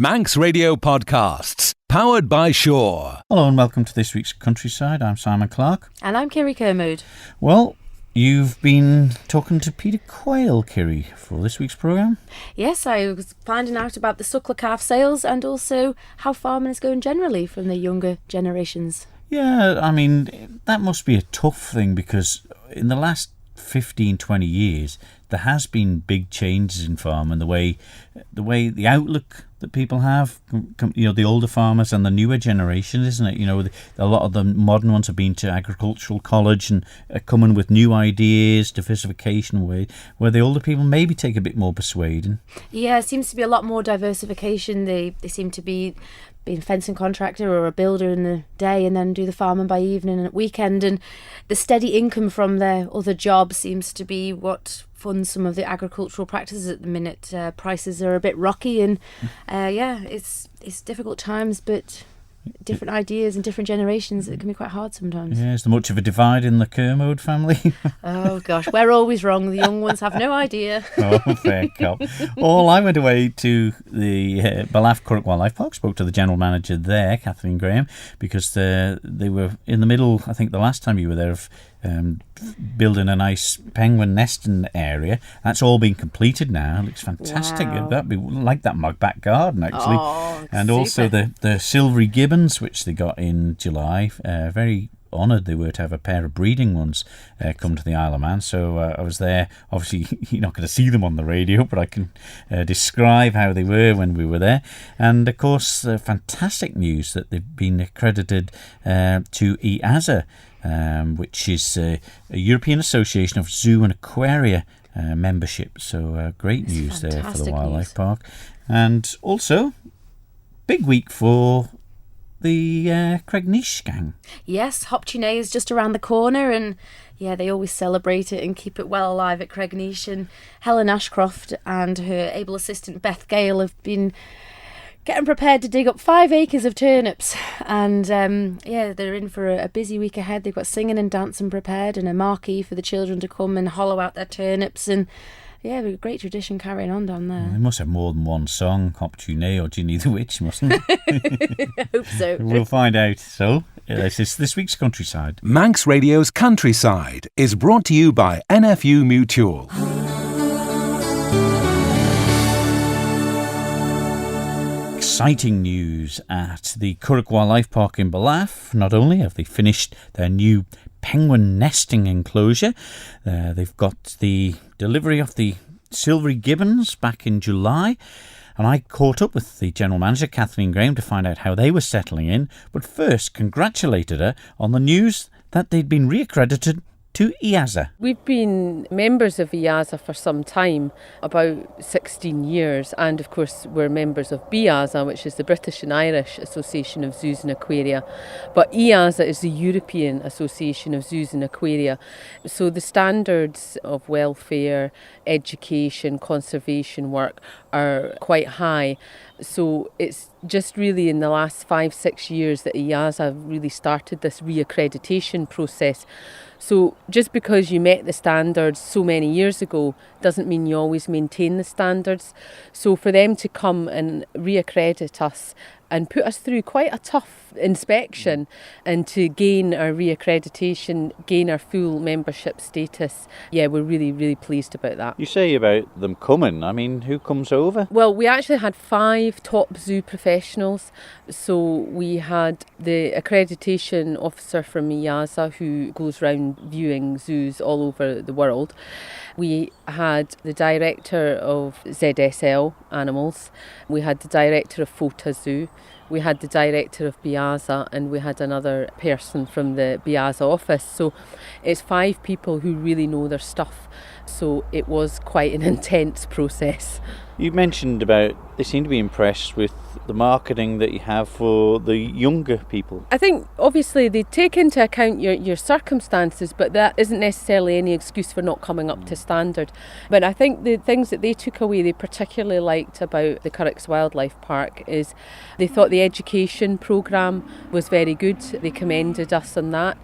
Manx Radio Podcasts, powered by Shaw. Hello and welcome to this week's Countryside. I'm Simon Clark. And I'm Kiri Kermode. Well, you've been talking to Peter Quayle, Kiri, for this week's programme. Yes, I was finding out about the suckler calf sales and also how farming is going generally from the younger generations. Yeah, I mean, that must be a tough thing because in the last 15, 20 years, there has been big changes in farming, the way the outlook that people have, you know, the older farmers and the newer generation, isn't it? You know, a lot of the modern ones have been to agricultural college and are coming with new ideas, diversification where the older people maybe take a bit more persuading. Yeah, it seems to be a lot more diversification. They seem to be being a fencing contractor or a builder in the day and then do the farming by evening and at weekend, and the steady income from their other job seems to be what funds some of the agricultural practices at the minute. Prices are a bit rocky and it's difficult times, but different ideas and different generations, it can be quite hard sometimes. Yeah, is there much of a divide in the Kermode family? Oh gosh, we're always wrong. The young ones have no idea. Oh, fair cop. Well, I went away to the Balaf Curragh Wildlife Park, spoke to the general manager there, Kathleen Graham, because they were in the middle, I think the last time you were there, of building a nice penguin nesting area. That's all been completed now. It looks fantastic. Wow. That'd be like that in my back garden, actually. Oh, and super. Also the silvery gibbons, which they got in July. Very honoured they were to have a pair of breeding ones come to the Isle of Man. So I was there. Obviously, you're not going to see them on the radio, but I can describe how they were when we were there. And of course, fantastic news that they've been accredited to EAZA, which is a European Association of Zoo and Aquaria membership. So great news there for the Wildlife Park. And also, big week for the Cregneash gang. Yes, Hoptunay is just around the corner, and yeah, they always celebrate it and keep it well alive at Cregneash. And Helen Ashcroft and her able assistant Beth Gale have been getting prepared to dig up 5 acres of turnips, and they're in for a busy week ahead. They've got singing and dancing prepared and a marquee for the children to come and hollow out their turnips, and yeah, a great tradition carrying on down there. They must have more than one song, Hoptunay or Ginny the Witch, mustn't it? I hope so. We'll find out. So, this is this week's Countryside. Manx Radio's Countryside is brought to you by NFU Mutual. Exciting news at the Curragh Wildlife Park in Balaf. Not only have they finished their new penguin nesting enclosure, they've got the delivery of the silvery gibbons back in July, and I caught up with the general manager Kathleen Graham to find out how they were settling in, but first congratulated her on the news that they'd been reaccredited to EAZA. We've been members of EAZA for some time, about 16 years, and of course we're members of BIAZA, which is the British and Irish Association of Zoos and Aquaria, but EAZA is the European Association of Zoos and Aquaria. So the standards of welfare, education, conservation work are quite high. So it's just really in the last 5-6 years that EAZA really started this reaccreditation process. So just because you met the standards so many years ago doesn't mean you always maintain the standards. So for them to come and reaccredit us and put us through quite a tough inspection and to gain our reaccreditation, gain our full membership status, yeah, we're really, really pleased about that. You say about them coming, I mean, who comes over? Well, we actually had 5 top zoo professionals. So we had the accreditation officer from EAZA who goes around viewing zoos all over the world. We had the director of ZSL Animals, we had the director of FOTA Zoo, we had the director of BIAZA, and we had another person from the BIAZA office. So it's 5 people who really know their stuff. So it was quite an intense process. You mentioned about they seem to be impressed with the marketing that you have for the younger people. I think obviously they take into account your circumstances, but that isn't necessarily any excuse for not coming up to standard. But I think the things that they took away, they particularly liked about the Curraghs Wildlife Park, is they thought the education programme was very good. They commended us on that.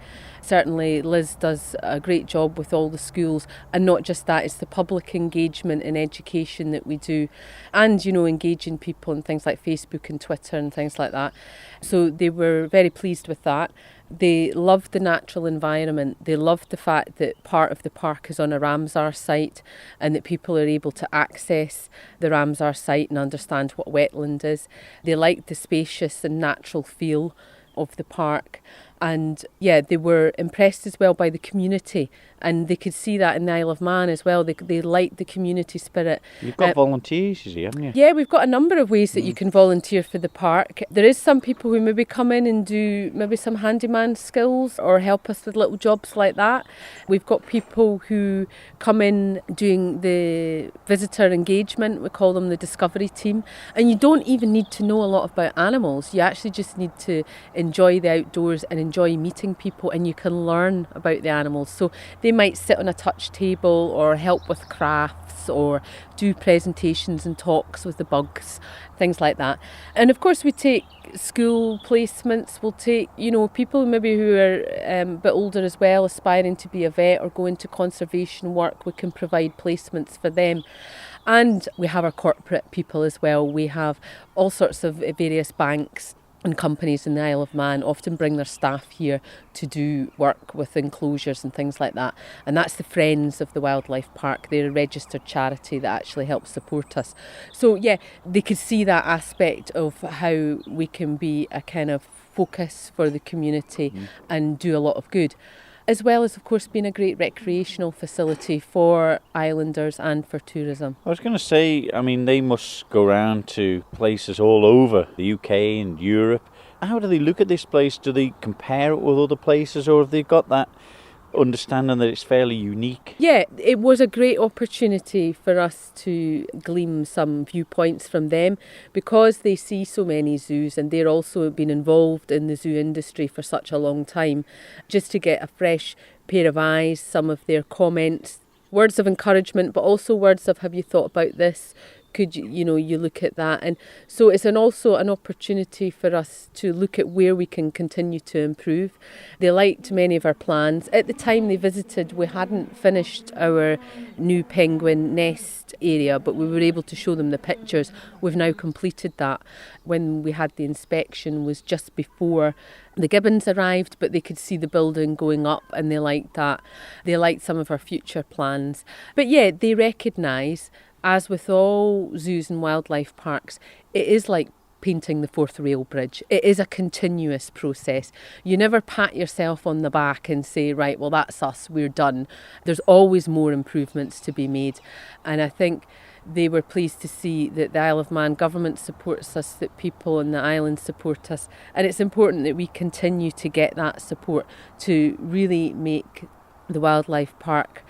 certainly Liz does a great job with all the schools, and not just that, it's the public engagement and education that we do, and engaging people on things like Facebook and Twitter and things like that. So they were very pleased with that. They loved the natural environment. They loved the fact that part of the park is on a Ramsar site and that people are able to access the Ramsar site and understand what wetland is. They liked the spacious and natural feel of the park. And they were impressed as well by the community, and they could see that in the Isle of Man as well. They liked the community spirit. You've got volunteers, you see, haven't you? Yeah, we've got a number of ways that you can volunteer for the park. There is some people who maybe come in and do maybe some handyman skills or help us with little jobs like that. We've got people who come in doing the visitor engagement. We call them the discovery team. And you don't even need to know a lot about animals. You actually just need to enjoy the outdoors and enjoy meeting people, and you can learn about the animals. So they might sit on a touch table or help with crafts or do presentations and talks with the bugs, things like that. And of course we take school placements. We'll take people maybe who are a bit older as well, aspiring to be a vet or go into conservation work. We can provide placements for them. And we have our corporate people as well. We have all sorts of various banks and companies in the Isle of Man often bring their staff here to do work with enclosures and things like that. And that's the Friends of the Wildlife Park. They're a registered charity that actually helps support us. So they could see that aspect of how we can be a kind of focus for the community and do a lot of good. As well as, of course, being a great recreational facility for islanders and for tourism. I was going to say, they must go around to places all over the UK and Europe. How do they look at this place? Do they compare it with other places, or have they got that understanding that it's fairly unique? Yeah, it was a great opportunity for us to glean some viewpoints from them, because they see so many zoos and they're also been involved in the zoo industry for such a long time, just to get a fresh pair of eyes, some of their comments, words of encouragement, but also words of, have you thought about this? Could you look at that? And so it's also an opportunity for us to look at where we can continue to improve. They liked many of our plans. At the time they visited, we hadn't finished our new penguin nest area, but we were able to show them the pictures. We've now completed that. When we had the inspection was just before the gibbons arrived, but they could see the building going up and they liked that. They liked some of our future plans. But they recognise, as with all zoos and wildlife parks, it is like painting the fourth rail bridge. It is a continuous process. You never pat yourself on the back and say, right, well, that's us, we're done. There's always more improvements to be made. And I think they were pleased to see that the Isle of Man government supports us, that people on the island support us. And it's important that we continue to get that support to really make the wildlife park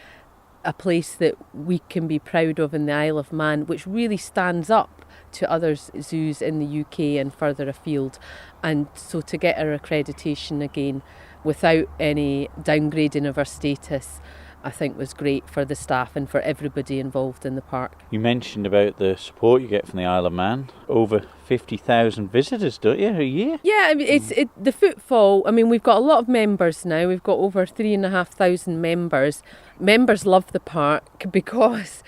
a place that we can be proud of in the Isle of Man, which really stands up to other zoos in the UK and further afield. And so to get our accreditation again without any downgrading of our status, I think was great for the staff and for everybody involved in the park. You mentioned about the support you get from the Isle of Man. Over 50,000 visitors, don't you, a year? Yeah, it's the footfall. We've got a lot of members now. We've got over 3,500 members. Members love the park because,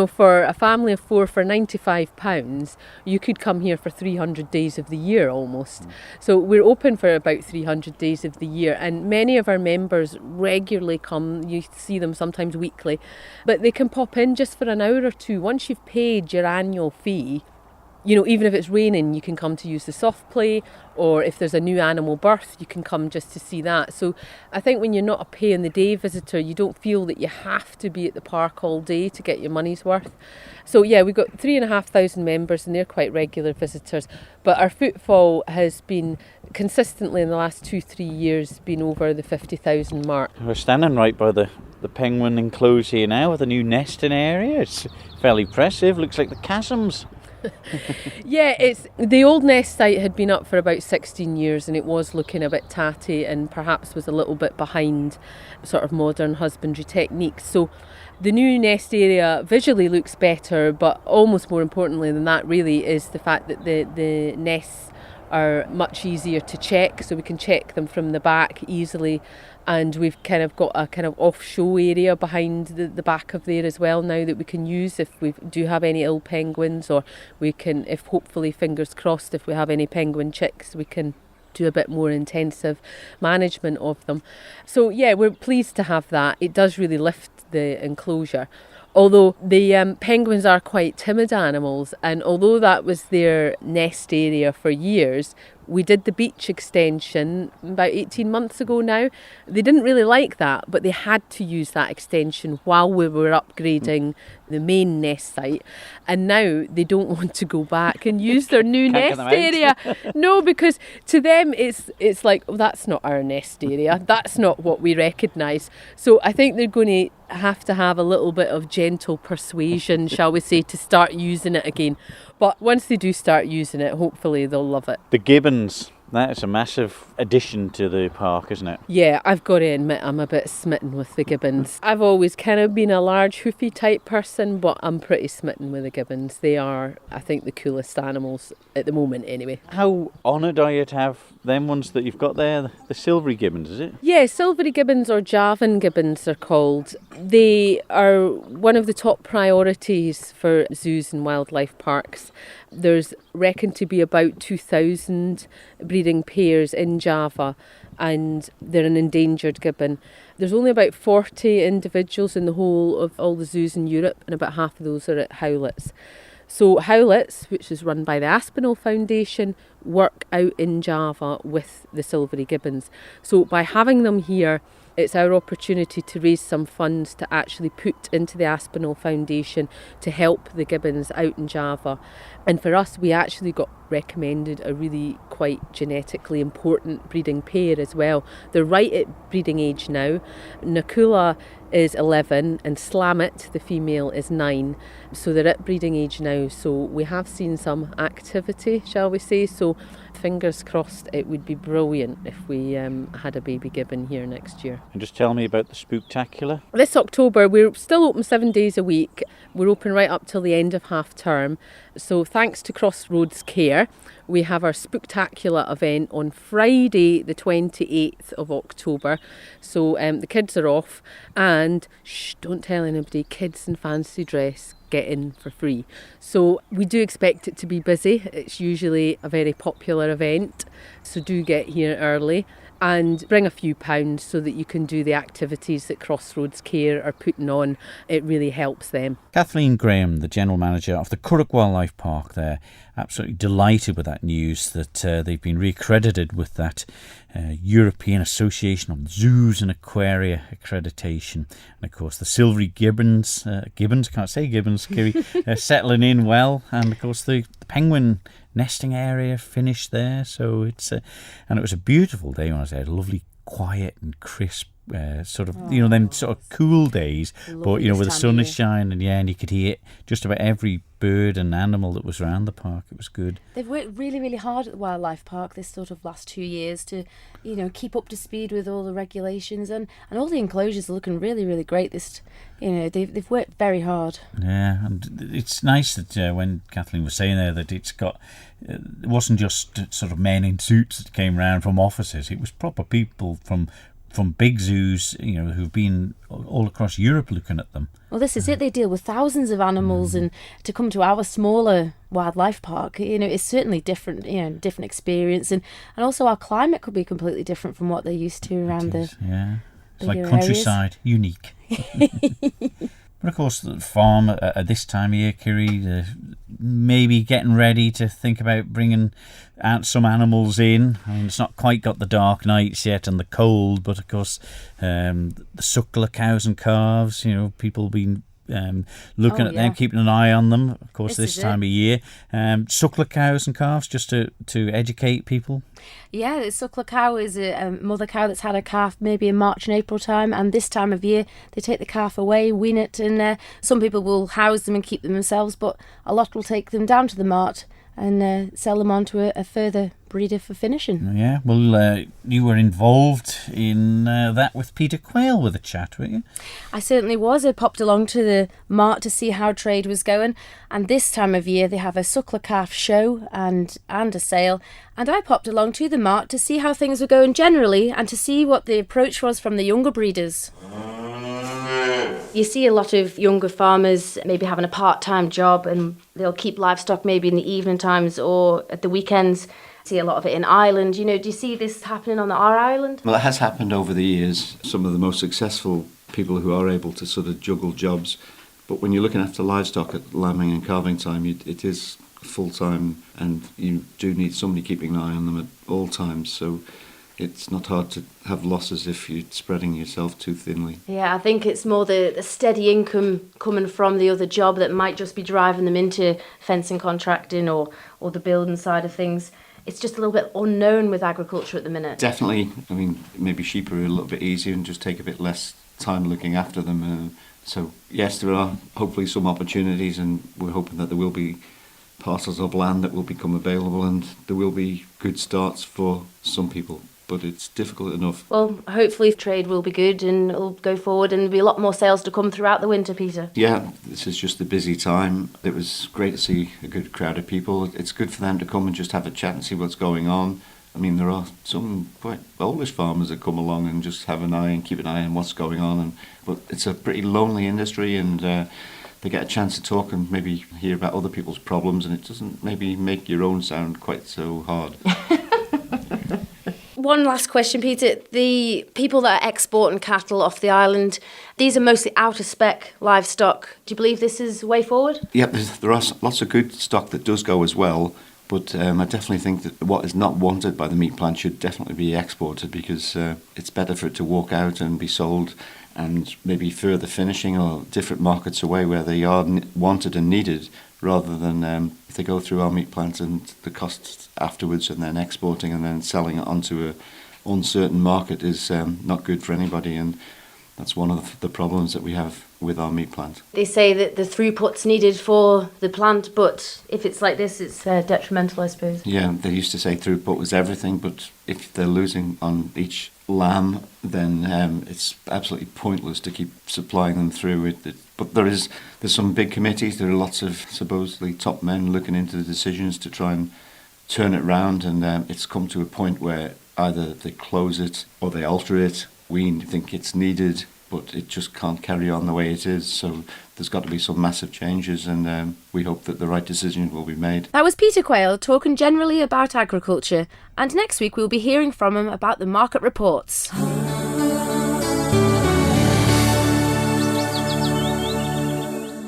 for a family of four for £95, you could come here for 300 days of the year almost. So we're open for about 300 days of the year, and many of our members regularly come. You see them sometimes weekly, but they can pop in just for an hour or two. Once you've paid your annual fee, even if it's raining, you can come to use the soft play, or if there's a new animal birth, you can come just to see that. So I think when you're not a pay-in-the-day visitor, you don't feel that you have to be at the park all day to get your money's worth. So we've got 3,500 members, and they're quite regular visitors. But our footfall has been consistently in the last 2-3 years been over the 50,000 mark. We're standing right by the penguin enclosure here now with a new nesting area. It's fairly impressive. Looks like the chasms. It's the old nest site had been up for about 16 years, and it was looking a bit tatty and perhaps was a little bit behind sort of modern husbandry techniques. So the new nest area visually looks better, but almost more importantly than that really is the fact that the nests are much easier to check, so we can check them from the back easily. And we've kind of got a kind of off-show area behind the back of there as well now that we can use if we do have any ill penguins, or we can, if hopefully, fingers crossed, if we have any penguin chicks, we can do a bit more intensive management of them. So yeah, we're pleased to have that. It does really lift the enclosure. Although the penguins are quite timid animals, and although that was their nest area for years, we did the beach extension about 18 months ago now. They didn't really like that, but they had to use that extension while we were upgrading the main nest site. And now they don't want to go back and use their new nest area. No, because to them it's like, oh, that's not our nest area. That's not what we recognise. So I think they're going to have a little bit of gentle persuasion, shall we say, to start using it again. But once they do start using it, hopefully they'll love it. The gibbons, that is a massive addition to the park, isn't it? Yeah, I've got to admit I'm a bit smitten with the gibbons. I've always kind of been a large hoofy type person, but I'm pretty smitten with the gibbons. They are, I think, the coolest animals at the moment anyway. How honoured are you to have them ones that you've got there, the silvery gibbons, is it? Yeah, silvery gibbons, or Javan gibbons they're called. They are one of the top priorities for zoos and wildlife parks. There's reckoned to be about 2,000 breeding pairs in Java, and they're an endangered gibbon. There's only about 40 individuals in the whole of all the zoos in Europe, and about half of those are at Howlett's. So Howlett's, which is run by the Aspinall Foundation, work out in Java with the silvery gibbons. So by having them here, it's our opportunity to raise some funds to actually put into the Aspinall Foundation to help the gibbons out in Java. And for us, we actually got recommended a really quite genetically important breeding pair as well. They're right at breeding age now. Nakula is 11 and Slamit, the female, is 9. So they're at breeding age now. So we have seen some activity, shall we say. So fingers crossed, it would be brilliant if we had a baby gibbon here next year. And just tell me about the Spooktacular. This October, we're still open 7 days a week. We're open right up till the end of half term. So thanks to Crossroads Care, we have our Spooktacular event on Friday the 28th of October. So the kids are off, and don't tell anybody, kids in fancy dress get in for free. So we do expect it to be busy. It's usually a very popular event, so do get here early and bring a few pounds so that you can do the activities that Crossroads Care are putting on. It really helps them. Kathleen Graham, the General Manager of the Curragh Wildlife Park there, absolutely delighted with that news that they've been recredited with that European Association of Zoos and Aquaria accreditation. And of course the silvery gibbons, can't say gibbons, Kiri, settling in well. And of course the penguin nesting area finished there. So it's and it was a beautiful day when I was there, lovely, quiet and crisp. Them sort of cool days, but with the sun is shining, and you could hear just about every bird and animal that was around the park. It was good. They've worked really, really hard at the wildlife park this sort of last 2 years to, keep up to speed with all the regulations, and all the enclosures are looking really, really great. They've worked very hard. Yeah, and it's nice that when Kathleen was saying there that it wasn't just sort of men in suits that came round from offices. It was proper people from big zoos, who've been all across Europe looking at them. Well, this is it. They deal with thousands of animals, and to come to our smaller wildlife park, it's certainly different, different experience, and also our climate could be completely different from what they're used to around the it's like countryside, unique. But of course, the farm at this time of year, Kiri, maybe getting ready to think about bringing out some animals in. I mean, it's not quite got the dark nights yet and the cold, but of course, the suckler cows and calves, people been looking at them, keeping an eye on them, of course, this time of year. Suckler cows and calves, just to educate people. Yeah, the suckler cow is a mother cow that's had a calf maybe in March and April time, and this time of year they take the calf away, wean it, and some people will house them and keep them themselves, but a lot will take them down to the mart and sell them on to a further breeder for finishing. Yeah, well, you were involved in that with Peter Quayle with a chat, weren't you? I certainly was. I popped along to the mart to see how trade was going, and this time of year they have a suckler calf show and a sale, and I popped along to the mart to see how things were going generally and to see what the approach was from the younger breeders. You see a lot of younger farmers maybe having a part-time job, and they'll keep livestock maybe in the evening times or at the weekends. See a lot of it in Ireland. Do you see this happening on our island? Well, it has happened over the years. Some of the most successful people who are able to sort of juggle jobs. But when you're looking after livestock at lambing and calving time, it is full-time, and you do need somebody keeping an eye on them at all times. So it's not hard to have losses if you're spreading yourself too thinly. Yeah, I think it's more the steady income coming from the other job that might just be driving them into fencing contracting or the building side of things. It's just a little bit unknown with agriculture at the minute. Definitely. I mean, maybe sheep are a little bit easier and just take a bit less time looking after them. So, yes, there are hopefully some opportunities, and we're hoping that there will be parcels of land that will become available, and there will be good starts for some people. But it's difficult enough. Well, hopefully trade will be good and it'll go forward, and there'll be a lot more sales to come throughout the winter, Peter. Yeah, this is just a busy time. It was great to see a good crowd of people. It's good for them to come and just have a chat and see what's going on. I mean, there are some quite oldish farmers that come along and just have an eye and keep an eye on what's going on. But it's a pretty lonely industry, and they get a chance to talk and maybe hear about other people's problems, and it doesn't maybe make your own sound quite so hard. One last question, Peter. The people that are exporting cattle off the island, these are mostly out-of-spec livestock. Do you believe this is the way forward? Yeah, there are lots of good stock that does go as well, but I definitely think that what is not wanted by the meat plant should definitely be exported, because it's better for it to walk out and be sold, and maybe further finishing or different markets away where they are wanted and needed, rather than if they go through our meat plant and the costs afterwards, and then exporting and then selling it onto a uncertain market is not good for anybody, and that's one of the problems that we have with our meat plant. They say that the throughput's needed for the plant, but if it's like this, it's detrimental, I suppose. Yeah, they used to say throughput was everything, but if they're losing on each lamb, then it's absolutely pointless to keep supplying them through it. But there's some big committees. There are lots of supposedly top men looking into the decisions to try and turn it round, and it's come to a point where either they close it or they alter it. We think it's needed, but it just can't carry on the way it is. So there's got to be some massive changes, and we hope that the right decision will be made. That was Peter Quayle talking generally about agriculture, and next week we'll be hearing from him about the market reports.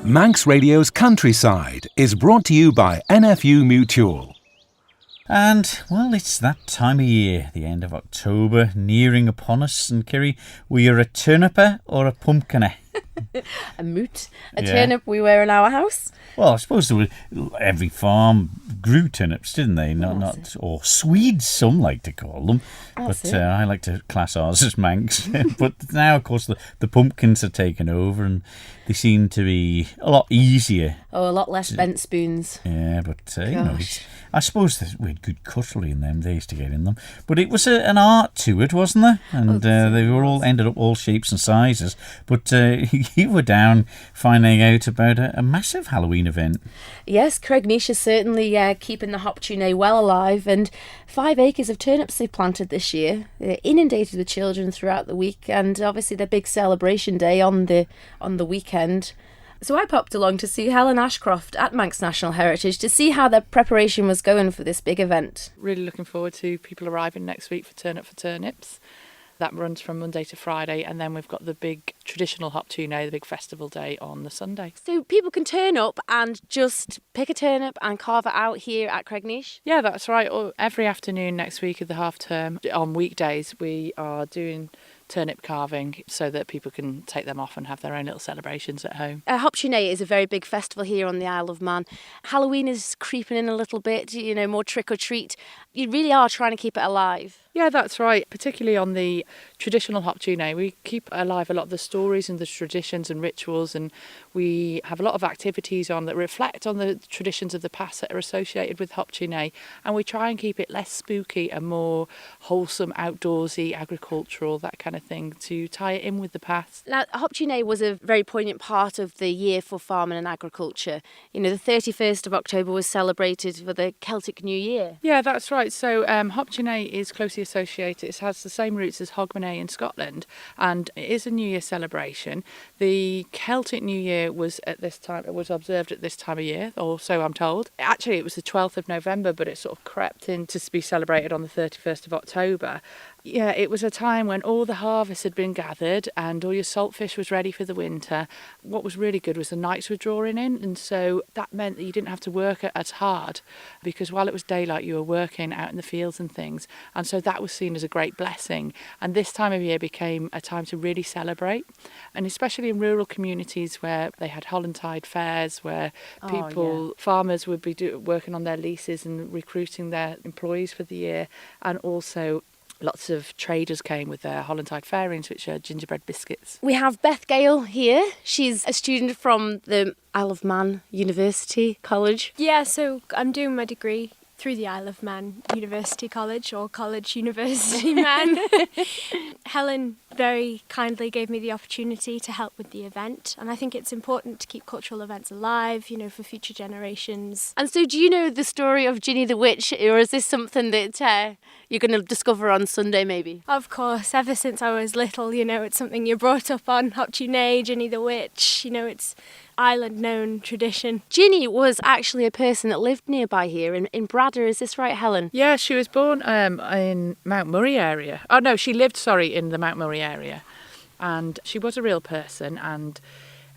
Manx Radio's Countryside is brought to you by NFU Mutual. And, well, it's that time of year, the end of October, nearing upon us. And, Kiri, were you a turniper or a pumpkiner? A moot, turnip we wear in our house. Well, I suppose every farm grew turnips, didn't they? Not or Swedes, some like to call them. But I like to class ours as Manx. But now, of course, the pumpkins are taken over, and they seem to be a lot easier. Oh, a lot less bent spoons. Yeah, but I suppose we had good cutlery in them days to get in them. But it was an art to it, wasn't there? And they were all ended up all shapes and sizes. But you were down finding out about a massive Halloween event. Yes, Cregneash is certainly keeping the hop tune well alive, and 5 acres of turnips they've planted this year. They're inundated with children throughout the week, and obviously their big celebration day on the weekend. So I popped along to see Helen Ashcroft at Manx National Heritage to see how their preparation was going for this big event. Really looking forward to people arriving next week for Turn Up for Turnips. That runs from Monday to Friday, and then we've got the big traditional Hop Tune, the big festival day on the Sunday. So people can turn up and just pick a turnip and carve it out here at Cregneash? Yeah, that's right. Every afternoon next week of the half term, on weekdays, we are doing turnip carving so that people can take them off and have their own little celebrations at home. Hop Tune is a very big festival here on the Isle of Man. Halloween is creeping in a little bit, more trick or treat. You really are trying to keep it alive. Yeah, that's right. Particularly on the traditional hop tune, we keep alive a lot of the stories and the traditions and rituals, and we have a lot of activities on that reflect on the traditions of the past that are associated with hop tune, and we try and keep it less spooky and more wholesome, outdoorsy, agricultural, that kind of thing, to tie it in with the past. Now, hop tune was a very poignant part of the year for farming and agriculture. You know, the 31st of October was celebrated for the Celtic New Year. Yeah, that's right. So hop tune is closely associated. It has the same roots as Hogmanay in Scotland, and it is a New Year celebration. The Celtic New Year was observed at this time of year, or so I'm told. Actually, it was the 12th of November, but it sort of crept in to be celebrated on the 31st of October. Yeah, it was a time when all the harvest had been gathered and all your saltfish was ready for the winter. What was really good was the nights were drawing in, and so that meant that you didn't have to work as hard, because while it was daylight you were working out in the fields and things, and so that was seen as a great blessing. And this time of year became a time to really celebrate, and especially in rural communities where they had Hollantide fairs, where farmers would be working on their leases and recruiting their employees for the year, and also lots of traders came with their Hollantide fairings, which are gingerbread biscuits. We have Beth Gale here. She's a student from the Isle of Man University College. Yeah, so I'm doing my degree through the Isle of Man University College, or College University Man. Helen very kindly gave me the opportunity to help with the event, and I think it's important to keep cultural events alive, you know, for future generations. And so do you know the story of Ginny the Witch, or is this something that you're going to discover on Sunday maybe? Of course, ever since I was little, you know, it's something you're brought up on, hop tune, Ginny the Witch, you know, it's island-known tradition. Ginny was actually a person that lived nearby here in Bradder, is this right, Helen? Yeah, she was born in Mount Murray area. Oh no, she lived, in the Mount Murray area. And she was a real person, and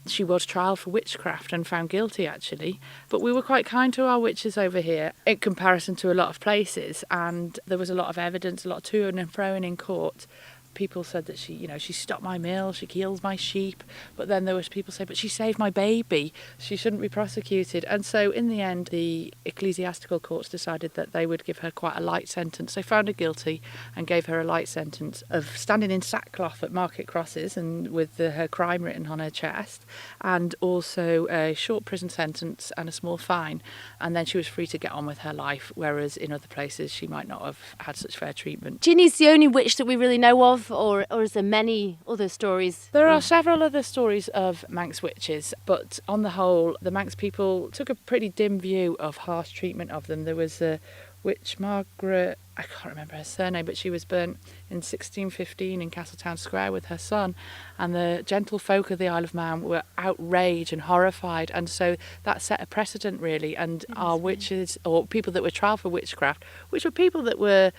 she was trialled for witchcraft and found guilty, actually. But we were quite kind to our witches over here in comparison to a lot of places, and there was a lot of evidence, a lot of to-ing and fro-ing in court. People said that she stopped my mill, she kills my sheep, but then there was people say, but she saved my baby, she shouldn't be prosecuted. And so in the end, the ecclesiastical courts decided that they would give her quite a light sentence. They found her guilty and gave her a light sentence of standing in sackcloth at market crosses and with her crime written on her chest, and also a short prison sentence and a small fine. And then she was free to get on with her life, whereas in other places she might not have had such fair treatment. Ginny's the only witch that we really know of, or is there many other stories? There are several other stories of Manx witches, but on the whole, the Manx people took a pretty dim view of harsh treatment of them. There was a witch, Margaret, I can't remember her surname, but she was burnt in 1615 in Castletown Square with her son, and the gentle folk of the Isle of Man were outraged and horrified, and so that set a precedent, really. And our witches, or people that were trialled for witchcraft, which were people that were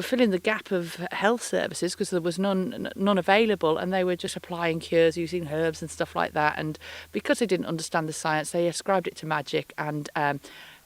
filling the gap of health services because there was none available, and they were just applying cures using herbs and stuff like that. And because they didn't understand the science, they ascribed it to magic and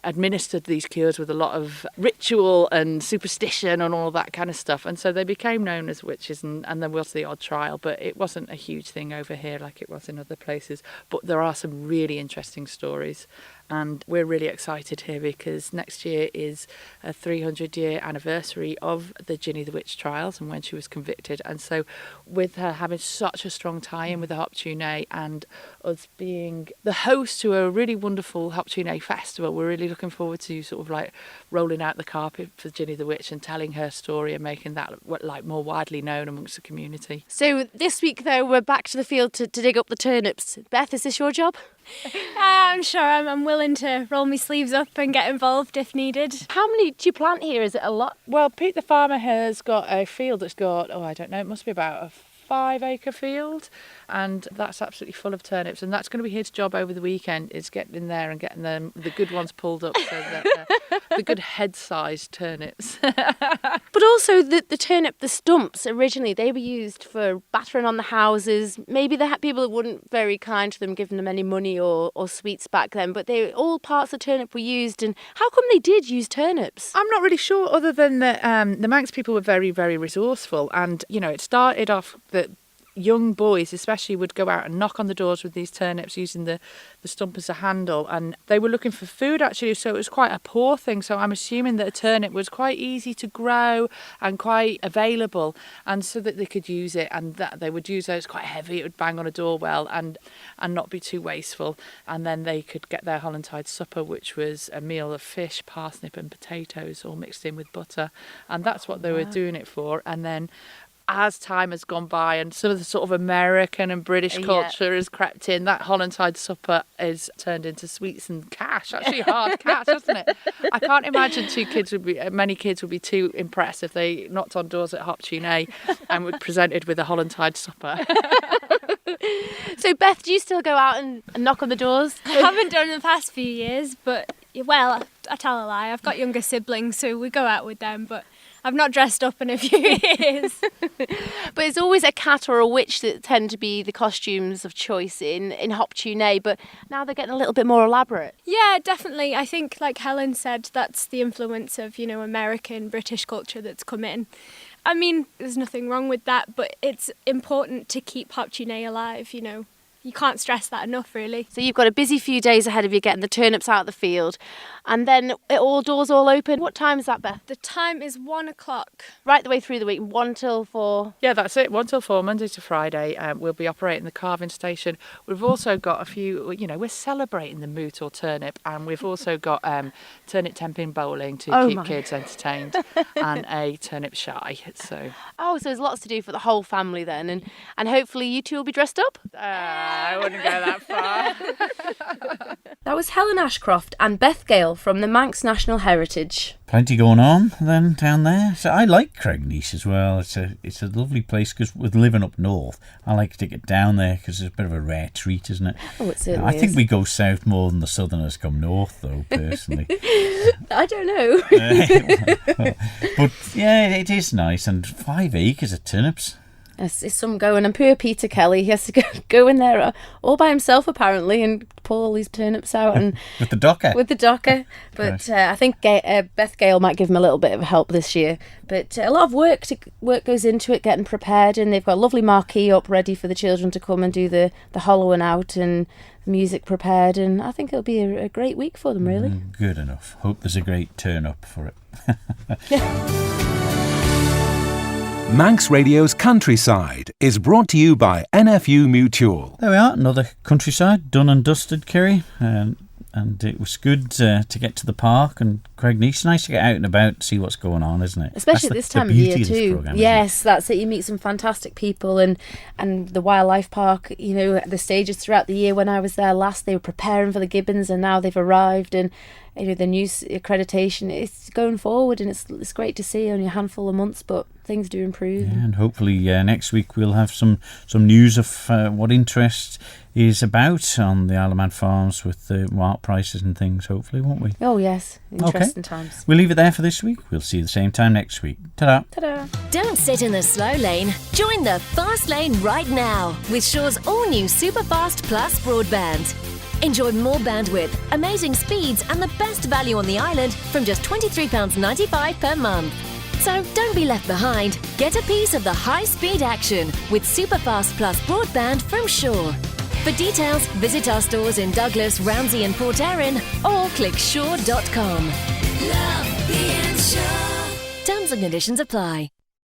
administered these cures with a lot of ritual and superstition and all that kind of stuff. And so they became known as witches, and there was the odd trial, but it wasn't a huge thing over here like it was in other places. But there are some really interesting stories. And we're really excited here because next year is a 300-year anniversary of the Ginny the Witch trials and when she was convicted. And so with her having such a strong tie-in with the hop tune and us being the host to a really wonderful hop tune festival, we're really looking forward to sort of like rolling out the carpet for Ginny the Witch and telling her story and making that like more widely known amongst the community. So this week, though, we're back to the field to dig up the turnips. Beth, is this your job? I'm sure I'm willing to roll my sleeves up and get involved if needed. How many do you plant here? Is it a lot? Well, Pete the farmer has got a field that's got, I don't know, it must be about a 5-acre field, and that's absolutely full of turnips, and that's going to be his job over the weekend, is getting in there and getting the good ones pulled up, so that the good head-sized turnips. But also the turnip, the stumps, originally they were used for battering on the houses. Maybe the people weren't very kind to them, giving them any money or sweets back then, but all parts of turnip were used. And how come they did use turnips? I'm not really sure, other than that the Manx people were very, very resourceful, and it started off that young boys especially would go out and knock on the doors with these turnips using the stump as a handle, and they were looking for food actually, so it was quite a poor thing. So I'm assuming that a turnip was quite easy to grow and quite available, and so that they could use it, and that they would use those quite heavy, it would bang on a doorwell and not be too wasteful, and then they could get their Hollandside supper, which was a meal of fish, parsnip and potatoes all mixed in with butter, and that's what they were doing it for. And then as time has gone by and some of the sort of American and British culture has crept in, that Hollandside supper is turned into sweets and cash, actually hard cash, hasn't it? I can't imagine many kids would be too impressed if they knocked on doors at Hop Tune A and were presented with a Hollandside supper. So Beth, do you still go out and knock on the doors? I haven't done in the past few years, but, well, I tell a lie. I've got younger siblings, so we go out with them, but I've not dressed up in a few years. But it's always a cat or a witch that tend to be the costumes of choice in Hop Tune A, but now they're getting a little bit more elaborate. Yeah, definitely. I think, like Helen said, that's the influence of, American, British culture that's come in. I mean, there's nothing wrong with that, but it's important to keep Hop Tune A alive, You can't stress that enough, really. So you've got a busy few days ahead of you getting the turnips out of the field, and then doors all open. What time is that, Beth? The time is 1 o'clock. Right the way through the week, 1 till 4. Yeah, that's it. 1 till 4, Monday to Friday. We'll be operating the carving station. We've also got a few, we're celebrating the moot or turnip, and we've also got turnip temping bowling to keep kids entertained, and a turnip shy. So there's lots to do for the whole family then, and hopefully you two will be dressed up. I wouldn't go that far. That was Helen Ashcroft and Beth Gale from the Manx National Heritage. Plenty going on then down there. So I like Cregneash as well. It's a lovely place because with living up north, I like to get down there because it's a bit of a rare treat, isn't it? Oh, it certainly I think is. we go south more than the southerners come north, though, personally. I don't know. But yeah, it is nice, and 5 acres of turnips. It's some going, and poor Peter Kelly, he has to go in there all by himself apparently and pull all these turnips out and with the docker. But I think Beth Gale might give him a little bit of help this year. But a lot of work goes into it, getting prepared, and they've got a lovely marquee up ready for the children to come and do the hollowing out and music prepared, and I think it'll be a great week for them, really. Good enough. Hope there's a great turn up for it. Manx Radio's Countryside is brought to you by NFU Mutual. There we are, another countryside done and dusted, Kerry, and it was good to get to the park and Cregneash. It's nice to get out and about, see what's going on, isn't it? Especially at this time of year too. Program, yes, that's it. You meet some fantastic people, and the wildlife park. The stages throughout the year. When I was there last, they were preparing for the gibbons, and now they've arrived, and the new accreditation. It's going forward, and it's great to see. Only a handful of months, but things do improve. Yeah, and hopefully next week we'll have some news of what interest is about on the Isle of Man farms with the wild prices and things, hopefully, won't we? Oh yes, interesting times. We'll leave it there for this week. We'll see you the same time next week. Ta-da. Ta-da. Don't sit in the slow lane. Join the fast lane right now with Shaw's all-new Superfast Plus broadband. Enjoy more bandwidth, amazing speeds and the best value on the island from just £23.95 per month. So don't be left behind. Get a piece of the high-speed action with Superfast Plus broadband from Shaw. For details, visit our stores in Douglas, Ramsey and Port Erin or click shaw.com. Love being Shaw. Terms and conditions apply.